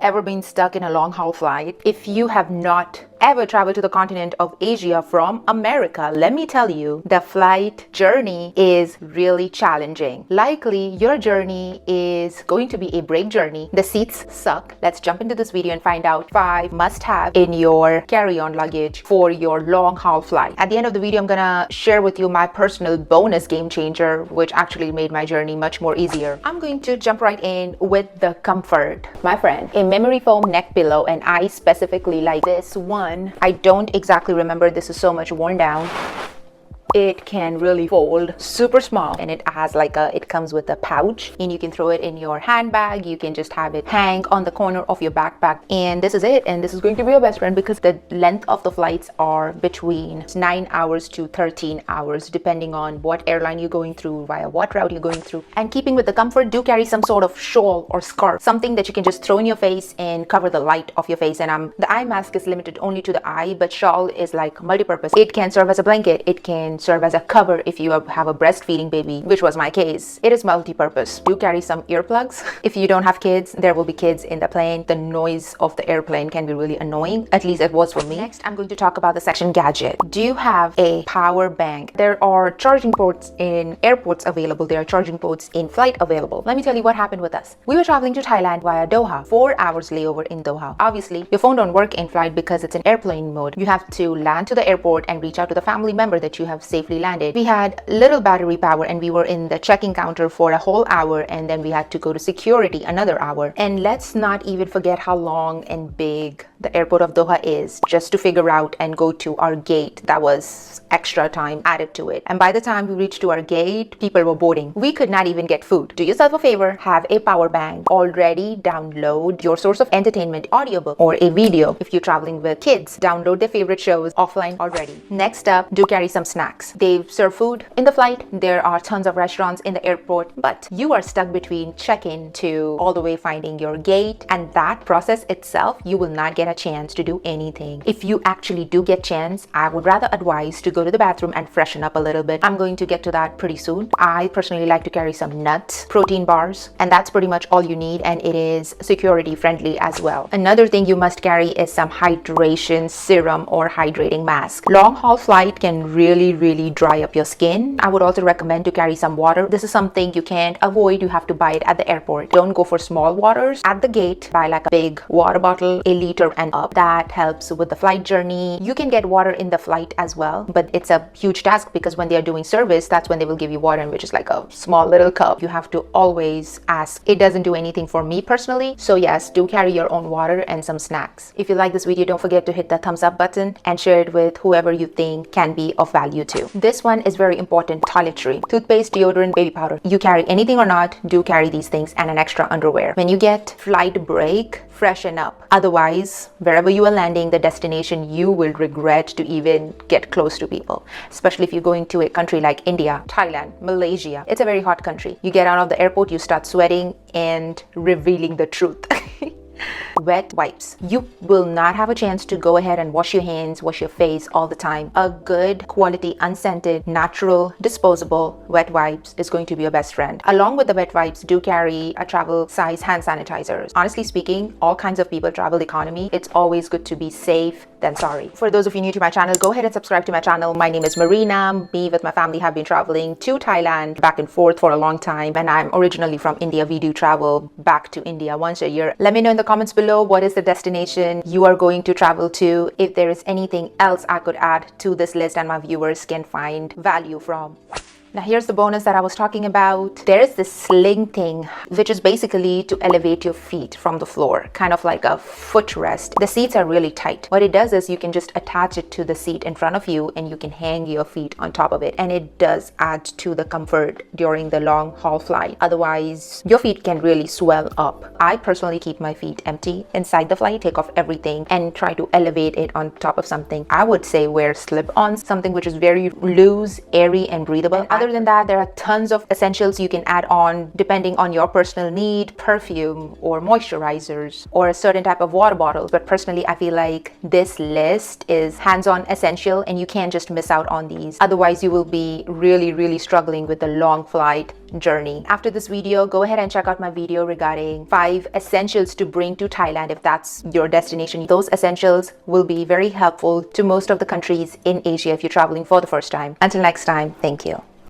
ever been stuck in a long haul flight, if you have not ever traveled to the continent of Asia from America, let me tell you, the flight journey is really challenging. Likely, your journey is going to be a break journey. The seats suck. Let's jump into this video and find out 5 must-have in your carry-on luggage for your long haul flight. At the end of the video, I'm gonna share with you my personal bonus game changer, which actually made my journey much more easier. I'm going to jump right in with the comfort. My friend, a memory foam neck pillow, and I specifically like this one. I don't exactly remember, this is so much worn down. It can really fold super small, and it comes with a pouch, and you can throw it in your handbag. You can just have it hang on the corner of your backpack, and this is it. And this is going to be your best friend because the length of the flights are between 9 hours to 13 hours depending on what airline you're going through, via what route you're going through. And keeping with the comfort, do carry some sort of shawl or scarf, something that you can just throw in your face and cover the light of your face. And the eye mask is limited only to the eye, but shawl is like multi-purpose. It can serve as a blanket, it can serve as a cover if you have a breastfeeding baby, which was my case. It is multi-purpose. Do carry some earplugs. If you don't have kids, there will be kids in the plane. The noise of the airplane can be really annoying. At least it was for me. Next, I'm going to talk about the section gadget. Do you have a power bank? There are charging ports in airports available. There are charging ports in flight available. Let me tell you what happened with us. We were traveling to Thailand via Doha. 4 hours layover in Doha. Obviously, your phone don't work in flight because it's in airplane mode. You have to land to the airport and reach out to the family member that you have safely landed. We had little battery power, and we were in the check-in counter for a whole hour, and then we had to go to security another hour. And let's not even forget how long and big the airport of Doha is, just to figure out and go to our gate. That was extra time added to it. And by the time we reached to our gate, people were boarding. We could not even get food. Do yourself a favor, have a power bank already. Download your source of entertainment, audiobook or a video. If you're traveling with kids, download their favorite shows offline already. Next up, do carry some snacks. They serve food in the flight. There are tons of restaurants in the airport, but you are stuck between check-in to all the way finding your gate, and that process itself, you will not get a chance to do anything. If you actually do get chance, I would rather advise to go to the bathroom and freshen up a little bit. I'm going to get to that pretty soon. I personally like to carry some nuts, protein bars, and that's pretty much all you need, and it is security friendly as well. Another thing you must carry is some hydration serum or hydrating mask. Long haul flight can really dry up your skin. I would also recommend to carry some water. This is something you can't avoid. You have to buy it at the airport. Don't go for small waters. At the gate, buy like a big water bottle, a liter and up. That helps with the flight journey. You can get water in the flight as well, but it's a huge task because when they are doing service, that's when they will give you water, which is like a small little cup. You have to always ask. It doesn't do anything for me personally. So yes, do carry your own water and some snacks. If you like this video, don't forget to hit the thumbs up button and share it with whoever you think can be of value too. This one is very important. Toiletry, toothpaste, deodorant, baby powder. You carry anything or not, do carry these things, and an extra underwear. When you get flight break, freshen up. Otherwise, wherever you are landing, the destination, you will regret to even get close to people, especially if you're going to a country like India, Thailand, Malaysia. It's a very hot country. You get out of the airport, you start sweating and revealing the truth. Wet wipes. You will not have a chance to go ahead and wash your hands, wash your face all the time. A good quality, unscented, natural, disposable wet wipes is going to be your best friend. Along with the wet wipes, do carry a travel size hand sanitizers. Honestly speaking, all kinds of people travel economy. It's always good to be safe than sorry. For those of you new to my channel, go ahead and subscribe to my channel. My name is Marina. Me with my family have been traveling to Thailand back and forth for a long time, and I'm originally from India. We do travel back to India once a year. Let me know in the comments below what is the destination you are going to travel to. If there is anything else I could add to this list and my viewers can find value from. Now here's the bonus that I was talking about. There is this sling thing, which is basically to elevate your feet from the floor, kind of like a footrest. The seats are really tight. What it does is you can just attach it to the seat in front of you and you can hang your feet on top of it. And it does add to the comfort during the long haul flight. Otherwise, your feet can really swell up. I personally keep my feet empty inside the flight, take off everything and try to elevate it on top of something. I would say wear slip-ons, something which is very loose, airy and breathable. Other Other than that, there are tons of essentials you can add on depending on your personal need, perfume or moisturizers or a certain type of water bottles. But personally, I feel like this list is hands-on essential and you can't just miss out on these. Otherwise, you will be really struggling with the long flight journey. After this video, go ahead and check out my video regarding 5 essentials to bring to Thailand if that's your destination. Those essentials will be very helpful to most of the countries in Asia if you're traveling for the first time. Until next time, thank you.